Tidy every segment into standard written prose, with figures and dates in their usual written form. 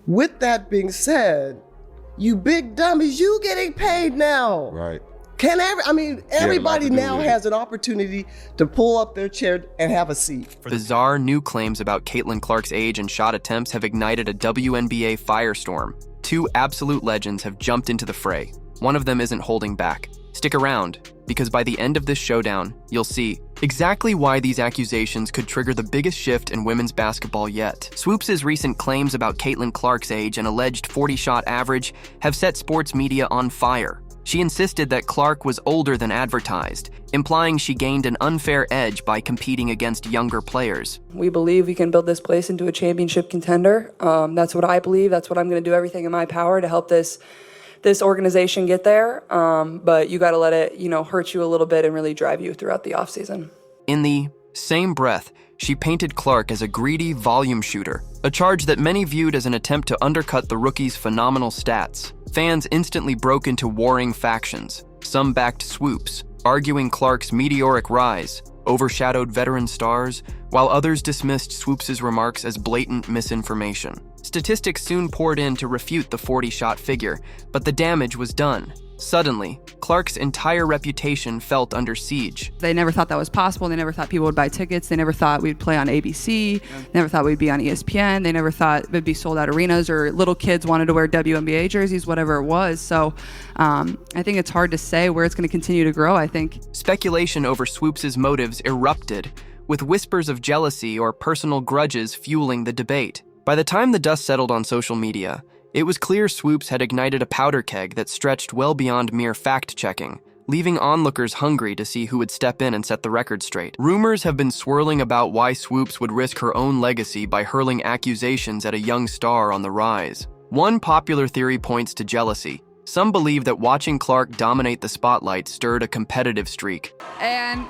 With that being said, you big dummies, you getting paid now. Right. Everybody now has an opportunity to pull up their chair and have a seat. Bizarre new claims about Caitlyn Clark's age and shot attempts have ignited a WNBA firestorm. Two absolute legends have jumped into the fray. One of them isn't holding back. Stick around, because by the end of this showdown, you'll see exactly why these accusations could trigger the biggest shift in women's basketball yet. Swoopes' recent claims about Caitlyn Clark's age and alleged 40-shot average have set sports media on fire. She insisted that Clark was older than advertised, implying she gained an unfair edge by competing against younger players. We believe we can build this place into a championship contender. That's what I believe. That's what I'm going to do everything in my power to help this organization get there. But you got to let it, hurt you a little bit and really drive you throughout the offseason. In the same breath, she painted Clark as a greedy volume shooter, a charge that many viewed as an attempt to undercut the rookie's phenomenal stats. Fans instantly broke into warring factions. Some backed Swoopes, arguing Clark's meteoric rise overshadowed veteran stars, while others dismissed Swoopes' remarks as blatant misinformation. Statistics soon poured in to refute the 40-shot figure, but the damage was done. Suddenly, Clark's entire reputation felt under siege. They never thought that was possible. They never thought people would buy tickets. They never thought we'd play on ABC. Never thought we'd be on ESPN. They never thought it'd be sold out arenas or little kids wanted to wear WNBA jerseys, whatever it was. So I think it's hard to say where it's going to continue to grow, I think. Speculation over Swoopes' motives erupted, with whispers of jealousy or personal grudges fueling the debate. By the time the dust settled on social media, it was clear Swoopes had ignited a powder keg that stretched well beyond mere fact-checking, leaving onlookers hungry to see who would step in and set the record straight. Rumors have been swirling about why Swoopes would risk her own legacy by hurling accusations at a young star on the rise. One popular theory points to jealousy. Some believe that watching Clark dominate the spotlight stirred a competitive streak. And,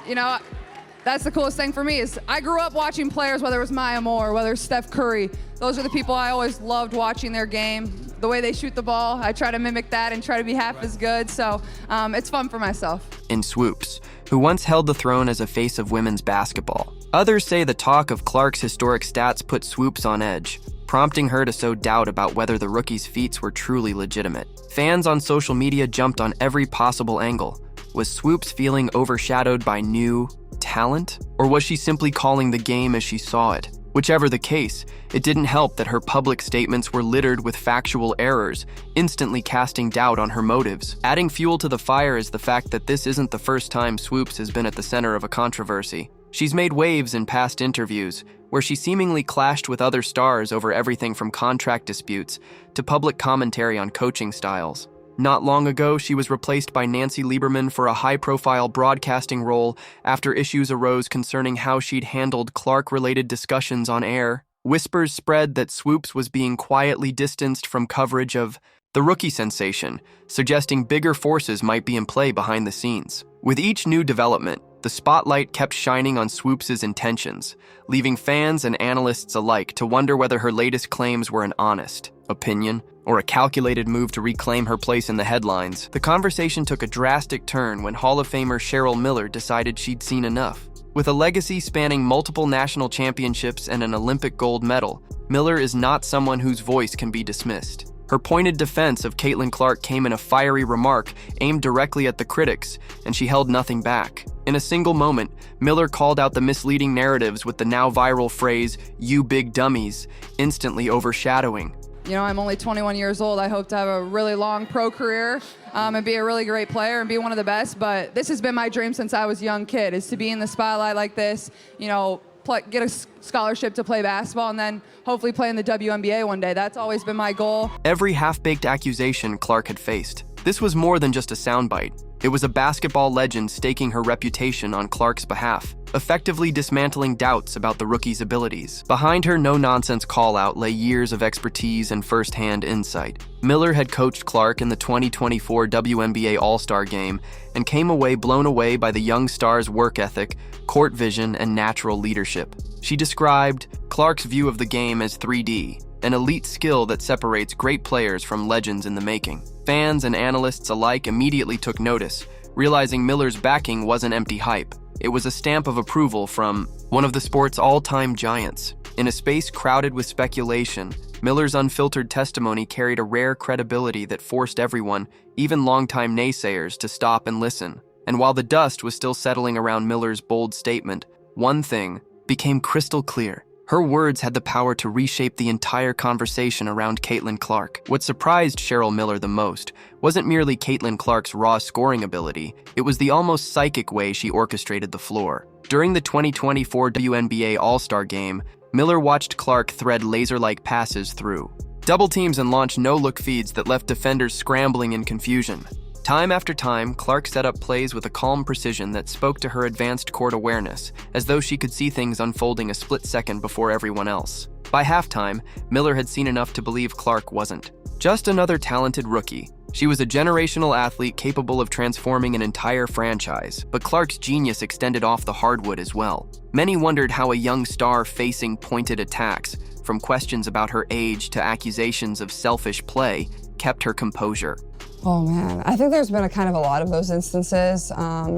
that's the coolest thing for me is I grew up watching players, whether it was Maya Moore, whether it's Steph Curry. Those are the people I always loved watching their game. The way they shoot the ball, I try to mimic that and try to be half as good. So it's fun for myself. In Swoopes, who once held the throne as a face of women's basketball. Others say the talk of Clark's historic stats put Swoopes on edge, prompting her to sow doubt about whether the rookie's feats were truly legitimate. Fans on social media jumped on every possible angle. Was Swoopes feeling overshadowed by new talent? Or was she simply calling the game as she saw it? Whichever the case, it didn't help that her public statements were littered with factual errors, instantly casting doubt on her motives. Adding fuel to the fire is the fact that this isn't the first time Swoopes has been at the center of a controversy. She's made waves in past interviews, where she seemingly clashed with other stars over everything from contract disputes to public commentary on coaching styles. Not long ago, she was replaced by Nancy Lieberman for a high-profile broadcasting role after issues arose concerning how she'd handled Clark-related discussions on air. Whispers spread that Swoopes was being quietly distanced from coverage of the rookie sensation, suggesting bigger forces might be in play behind the scenes. With each new development, the spotlight kept shining on Swoopes' intentions, leaving fans and analysts alike to wonder whether her latest claims were an honest opinion or a calculated move to reclaim her place in the headlines. The conversation took a drastic turn when Hall of Famer Sheryl Miller decided she'd seen enough. With a legacy spanning multiple national championships and an Olympic gold medal, Miller is not someone whose voice can be dismissed. Her pointed defense of Caitlyn Clark came in a fiery remark aimed directly at the critics, and she held nothing back. In a single moment, Miller called out the misleading narratives with the now viral phrase, "You big dummies," instantly overshadowing. I'm only 21 years old. I hope to have a really long pro career and be a really great player and be one of the best. But this has been my dream since I was a young kid, is to be in the spotlight like this, get a scholarship to play basketball, and then hopefully play in the WNBA one day. That's always been my goal. Every half-baked accusation Clark had faced. This was more than just a soundbite. It was a basketball legend staking her reputation on Clark's behalf, effectively dismantling doubts about the rookie's abilities. Behind her no-nonsense call-out lay years of expertise and first-hand insight. Miller had coached Clark in the 2024 WNBA All-Star Game and came away blown away by the young star's work ethic, court vision, and natural leadership. She described Clark's view of the game as 3D, an elite skill that separates great players from legends in the making. Fans and analysts alike immediately took notice, realizing Miller's backing wasn't empty hype. It was a stamp of approval from one of the sport's all-time giants. In a space crowded with speculation, Miller's unfiltered testimony carried a rare credibility that forced everyone, even longtime naysayers, to stop and listen. And while the dust was still settling around Miller's bold statement, one thing became crystal clear. Her words had the power to reshape the entire conversation around Caitlyn Clark. What surprised Sheryl Miller the most wasn't merely Caitlyn Clark's raw scoring ability, it was the almost psychic way she orchestrated the floor. During the 2024 WNBA All-Star Game, Miller watched Clark thread laser-like passes through double teams and launch no-look feeds that left defenders scrambling in confusion. Time after time, Clark set up plays with a calm precision that spoke to her advanced court awareness, as though she could see things unfolding a split second before everyone else. By halftime, Miller had seen enough to believe Clark wasn't just another talented rookie. She was a generational athlete capable of transforming an entire franchise, but Clark's genius extended off the hardwood as well. Many wondered how a young star facing pointed attacks, from questions about her age to accusations of selfish play, kept her composure. Oh man, I think there's been a lot of those instances. In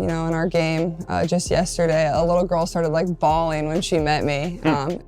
our game just yesterday, a little girl started bawling when she met me.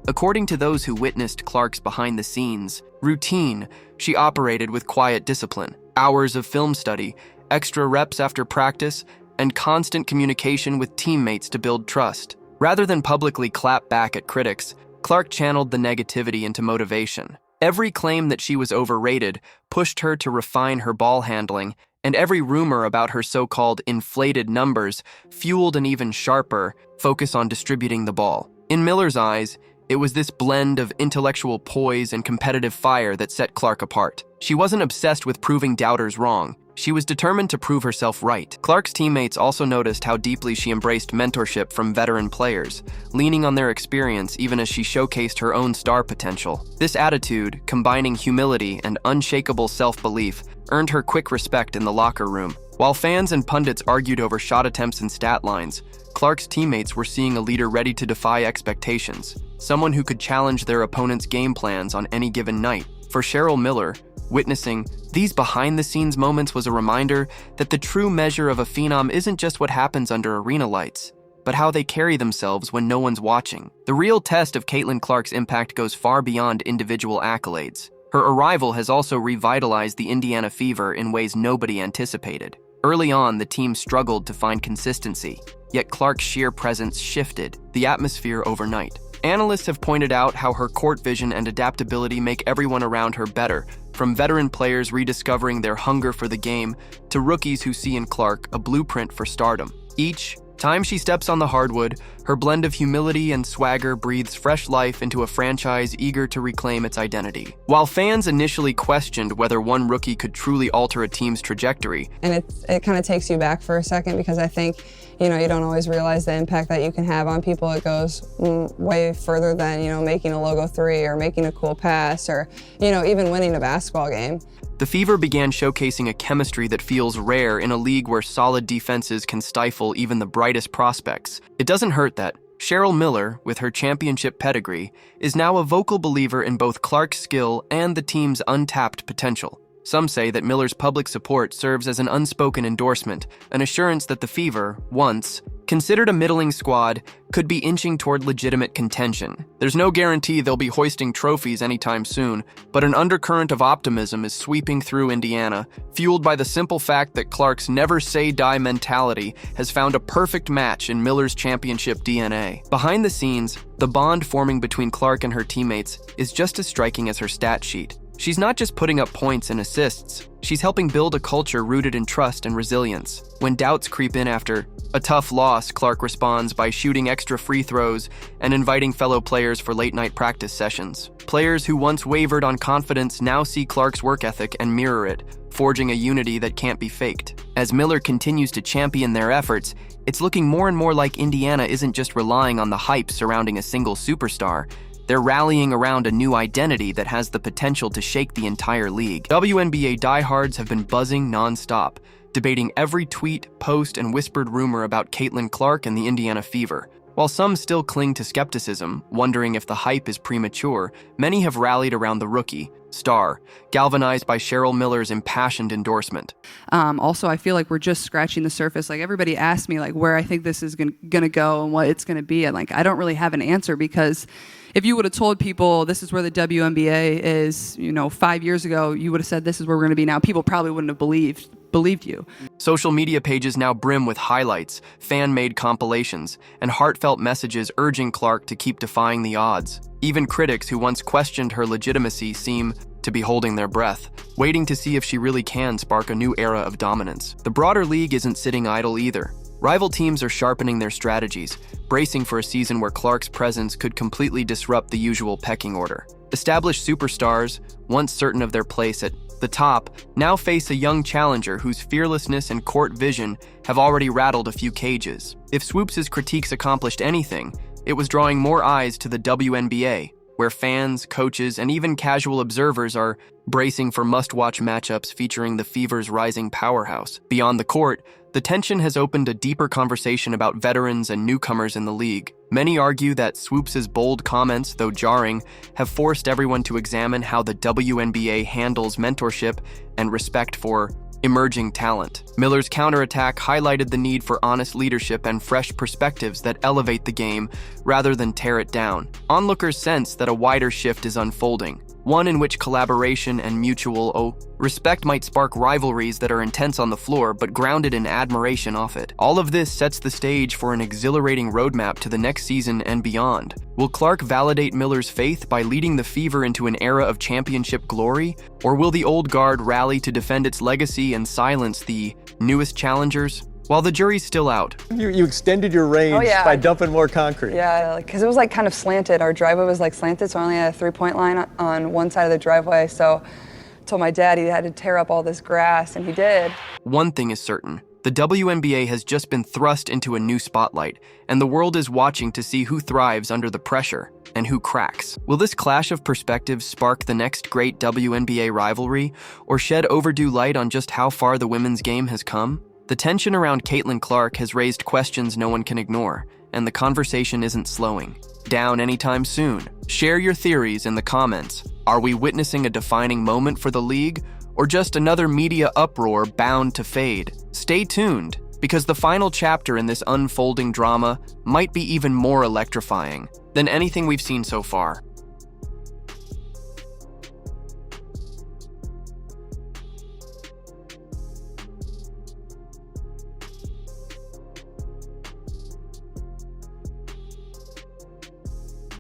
According to those who witnessed Clark's behind-the-scenes routine, she operated with quiet discipline, hours of film study, extra reps after practice, and constant communication with teammates to build trust. Rather than publicly clap back at critics, Clark channeled the negativity into motivation. Every claim that she was overrated pushed her to refine her ball handling, and every rumor about her so-called inflated numbers fueled an even sharper focus on distributing the ball. In Miller's eyes, it was this blend of intellectual poise and competitive fire that set Clark apart. She wasn't obsessed with proving doubters wrong. She was determined to prove herself right. Clark's teammates also noticed how deeply she embraced mentorship from veteran players, leaning on their experience even as she showcased her own star potential. This attitude, combining humility and unshakable self-belief, earned her quick respect in the locker room. While fans and pundits argued over shot attempts and stat lines, Clark's teammates were seeing a leader ready to defy expectations, someone who could challenge their opponent's game plans on any given night. For Sheryl Miller, witnessing these behind-the-scenes moments was a reminder that the true measure of a phenom isn't just what happens under arena lights, but how they carry themselves when no one's watching. The real test of Caitlyn Clark's impact goes far beyond individual accolades. Her arrival has also revitalized the Indiana Fever in ways nobody anticipated. Early on, the team struggled to find consistency, yet Clark's sheer presence shifted the atmosphere overnight. Analysts have pointed out how her court vision and adaptability make everyone around her better, from veteran players rediscovering their hunger for the game to rookies who see in Clark a blueprint for stardom. Each time she steps on the hardwood, her blend of humility and swagger breathes fresh life into a franchise eager to reclaim its identity. While fans initially questioned whether one rookie could truly alter a team's trajectory, And it kind of takes you back for a second, because I think, you don't always realize the impact that you can have on people. It goes way further than, making a logo 3 or making a cool pass or, even winning a basketball game. the Fever began showcasing a chemistry that feels rare in a league where solid defenses can stifle even the brightest prospects. It doesn't hurt that Sheryl Miller, with her championship pedigree, is now a vocal believer in both Clark's skill and the team's untapped potential. Some say that Miller's public support serves as an unspoken endorsement, an assurance that the Fever, once considered a middling squad, could be inching toward legitimate contention. There's no guarantee they'll be hoisting trophies anytime soon, but an undercurrent of optimism is sweeping through Indiana, fueled by the simple fact that Clark's never-say-die mentality has found a perfect match in Miller's championship DNA. Behind the scenes, the bond forming between Clark and her teammates is just as striking as her stat sheet. She's not just putting up points and assists, she's helping build a culture rooted in trust and resilience. When doubts creep in after a tough loss, Clark responds by shooting extra free throws and inviting fellow players for late-night practice sessions. Players who once wavered on confidence now see Clark's work ethic and mirror it, forging a unity that can't be faked. As Miller continues to champion their efforts, it's looking more and more like Indiana isn't just relying on the hype surrounding a single superstar. They're rallying around a new identity that has the potential to shake the entire league. WNBA diehards have been buzzing non-stop, debating every tweet, post, and whispered rumor about Caitlyn Clark and the Indiana Fever. While some still cling to skepticism, wondering if the hype is premature, many have rallied around the rookie, star, galvanized by Cheryl Miller's impassioned endorsement. Also, I feel like we're just scratching the surface. Like, everybody asked me like where I think this is gonna go and what it's gonna be, and like I don't really have an answer, because if you would have told people this is where the WNBA is, 5 years ago, you would have said this is where we're gonna be now. People probably wouldn't have believed you. Social media pages now brim with highlights, fan-made compilations, and heartfelt messages urging Clark to keep defying the odds. Even critics who once questioned her legitimacy seem to be holding their breath, waiting to see if she really can spark a new era of dominance. The broader league isn't sitting idle either. Rival teams are sharpening their strategies, bracing for a season where Clark's presence could completely disrupt the usual pecking order. Established superstars, once certain of their place at the top, now face a young challenger whose fearlessness and court vision have already rattled a few cages. If Swoopes' critiques accomplished anything, it was drawing more eyes to the WNBA, where fans, coaches, and even casual observers are bracing for must-watch matchups featuring the Fever's rising powerhouse. Beyond the court, the tension has opened a deeper conversation about veterans and newcomers in the league. Many argue that Swoopes' bold comments, though jarring, have forced everyone to examine how the WNBA handles mentorship and respect for emerging talent. Miller's counterattack highlighted the need for honest leadership and fresh perspectives that elevate the game rather than tear it down. Onlookers sense that a wider shift is unfolding, one in which collaboration and mutual respect might spark rivalries that are intense on the floor but grounded in admiration off it. All of this sets the stage for an exhilarating roadmap to the next season and beyond. Will Clark validate Miller's faith by leading the Fever into an era of championship glory, or will the old guard rally to defend its legacy and silence the newest challengers? While the jury's still out. You extended your range by dumping more concrete. Yeah, because it was like kind of slanted. Our driveway was like slanted, so I only had a 3-point line on one side of the driveway. So I told my dad he had to tear up all this grass, and he did. One thing is certain. The WNBA has just been thrust into a new spotlight, and the world is watching to see who thrives under the pressure and who cracks. Will this clash of perspectives spark the next great WNBA rivalry, or shed overdue light on just how far the women's game has come? The tension around Caitlyn Clark has raised questions no one can ignore, and the conversation isn't slowing down anytime soon. Share your theories in the comments. Are we witnessing a defining moment for the league, or just another media uproar bound to fade? Stay tuned, because the final chapter in this unfolding drama might be even more electrifying than anything we've seen so far.